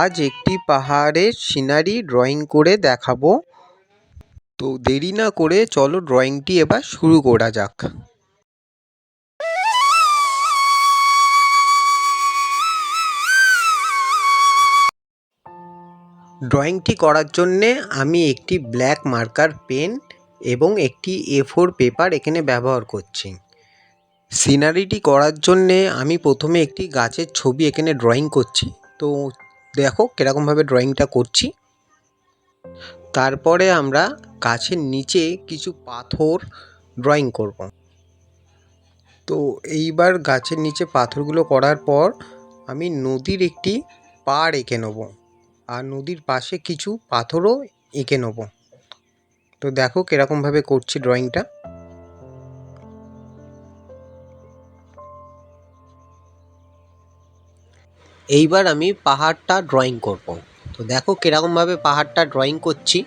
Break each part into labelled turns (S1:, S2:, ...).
S1: আজ একটি পাহাড়ের সিনারি ড্রয়িং করে দেখাবো। তো দেরি না করে চলো ড্রয়িংটি এবার শুরু করা যাক। ড্রয়িংটি করার জন্যে আমি একটি ব্ল্যাক মার্কার পেন এবং একটি A4 পেপার এখানে ব্যবহার করছি। সিনারিটি করার জন্যে আমি প্রথমে একটি গাছের ছবি এখানে ড্রয়িং করছি। তো দেখো কীরকমভাবে ড্রয়িংটা করছি। তারপরে আমরা গাছের নিচে কিছু পাথর ড্রয়িং করব। তো এইবার গাছের নিচে পাথরগুলো করার পর আমি নদীর একটি পাড় এঁকে নেব, আর নদীর পাশে কিছু পাথরও এঁকে নেব। তো দেখো কীরকমভাবে করছি ড্রয়িংটা। এইবার আমি পাহাড়টা ড্রয়িং করব। তো দেখো কীরকমভাবে পাহাড়টা ড্রয়িং করছি।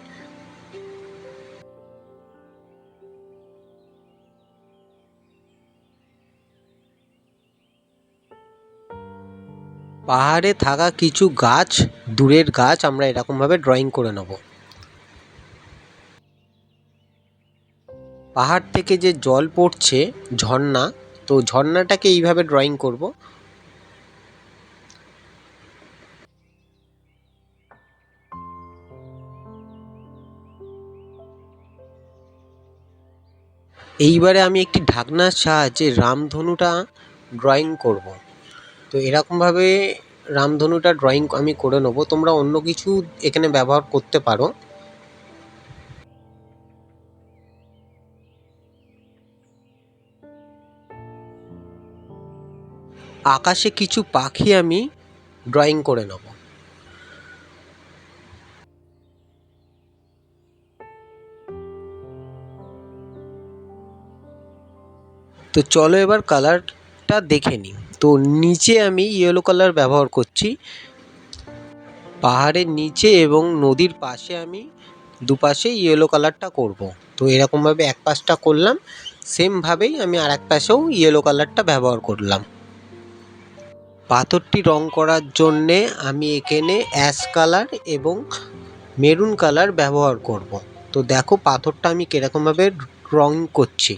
S1: পাহাড়ে থাকা কিছু গাছ, দূরের গাছ আমরা এরকমভাবে ড্রয়িং করে নেব। পাহাড় থেকে যে জল পড়ছে ঝর্ণা, তো ঝর্ণাটাকে এইভাবে ড্রয়িং করব। এইবারে আমি একটি ঢাকনার সাহায্যে রামধনুটা ড্রয়িং করব। তো এরকমভাবে রামধনুটা ড্রয়িং আমি করে নেব। তোমরা অন্য কিছু এখানে ব্যবহার করতে পারো। আকাশে কিছু পাখি আমি ড্রয়িং করে নেব। তো চলো এবার কালারটা দেখে নিই। তো নিচে আমি ইয়েলো কালার ব্যবহার করছি। পাহাড়ের নিচে এবং নদীর পাশে আমি দুপাশে ইয়েলো কালারটা করব। তো এরকমভাবে এক পাশটা করলাম, সেমভাবেই আমি আর এক পাশেও ইয়েলো কালারটা ব্যবহার করলাম। পাথরটি রং করার জন্যে আমি এখানে অ্যাশ কালার এবং মেরুন কালার ব্যবহার করব। তো দেখো পাথরটা আমি কীরকমভাবে রং করছি।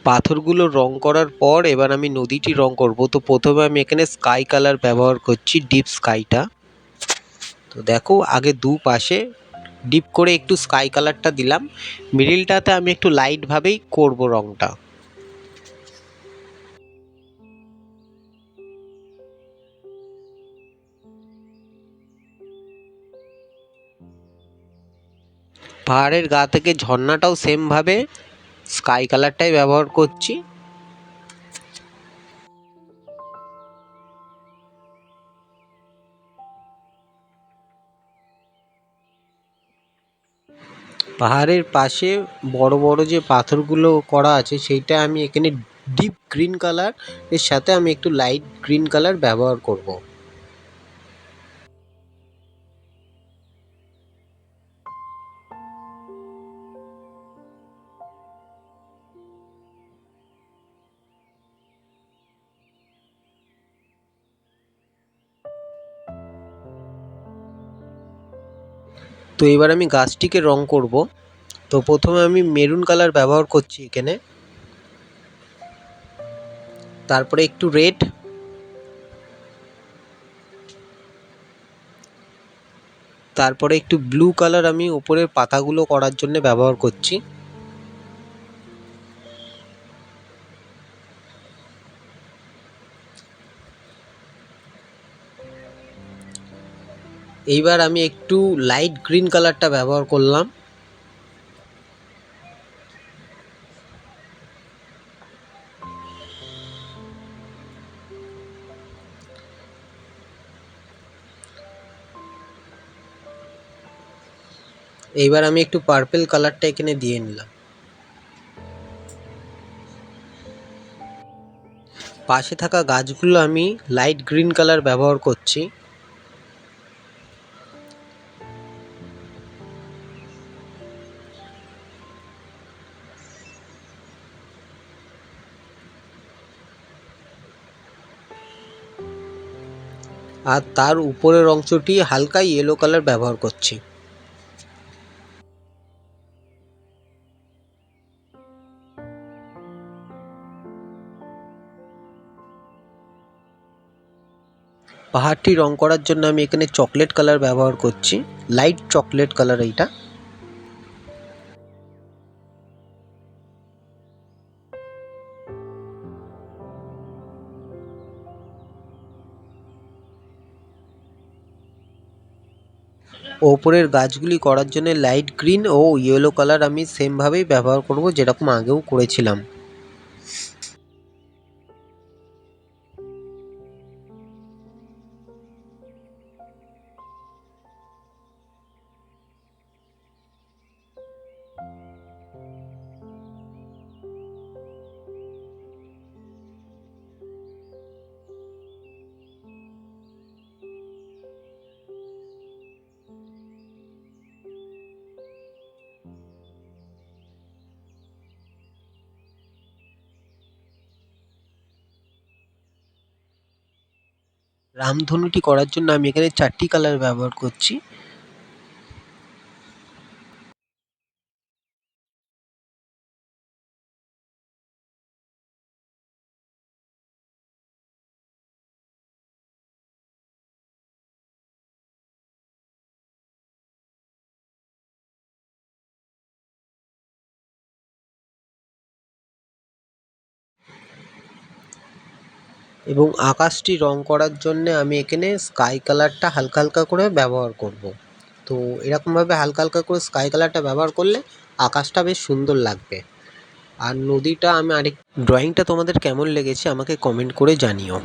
S1: পাথরগুলো রং করার পর এবার আমি নদীটি রং করব। তো প্রথমে আমি এখানে স্কাই কালার ব্যবহার করছি, ডিপ স্কাইটা। তো দেখো আগে দুপাশে ডিপ করে একটু স্কাই কালারটা দিলাম, মিডিলটাতে আমি একটু লাইটভাবেই করব রংটা। পাহাড়ের গা থেকে ঝর্ণাটাও সেমভাবে স্কাই কালারটাই ব্যবহার করছি। পাহাড়ের পাশে বড় বড় যে পাথরগুলো করা আছে সেইটা আমি এখানে ডিপ গ্রিন কালার এর সাথে আমি একটু লাইট গ্রিন কালার ব্যবহার করব। তো এবার আমি গাছটিকে রং করব। তো প্রথমে আমি মেরুন কালার ব্যবহার করছি এখানে, তারপরে একটু রেড, তারপরে একটু ব্লু কালার আমি উপরের পাতাগুলো করার জন্য ব্যবহার করছি। এইবার আমি একটু লাইট গ্রিন কালারটা ব্যবহার করলাম। এইবার আমি একটু পার্পল কালারটা এখানে দিয়ে নিলাম। পাশে থাকা গাছগুলো আমি লাইট গ্রিন কালার ব্যবহার করছি। আর তার উপরের অংশটি হালকা ইয়েলো কালার ব্যবহার করছি। পাহাড়টি রং করার জন্য আমি এখানে চকলেট কালার ব্যবহার করছি, লাইট চকলেট কালার এইটা। ওপরের গাছগুলি করার জন্য লাইট গ্রিন ও ইয়েলো কালার আমি সেমভাবেই ব্যবহার করব, যেরকম আগেও করেছিলাম। রামধনুটি করার জন্য আমি এখানে 4টি কালার ব্যবহার করছি। এবং আকাশটি রং করার জন্যে আমি এখানে স্কাই কালারটা হালকা হালকা করে ব্যবহার করব। তো এরকমভাবে হালকা হালকা করে স্কাই কালারটা ব্যবহার করলে আকাশটা বেশ সুন্দর লাগবে। আর নদীটা আমি ড্রয়িংটা তোমাদের কেমন লেগেছে আমাকে কমেন্ট করে জানিও।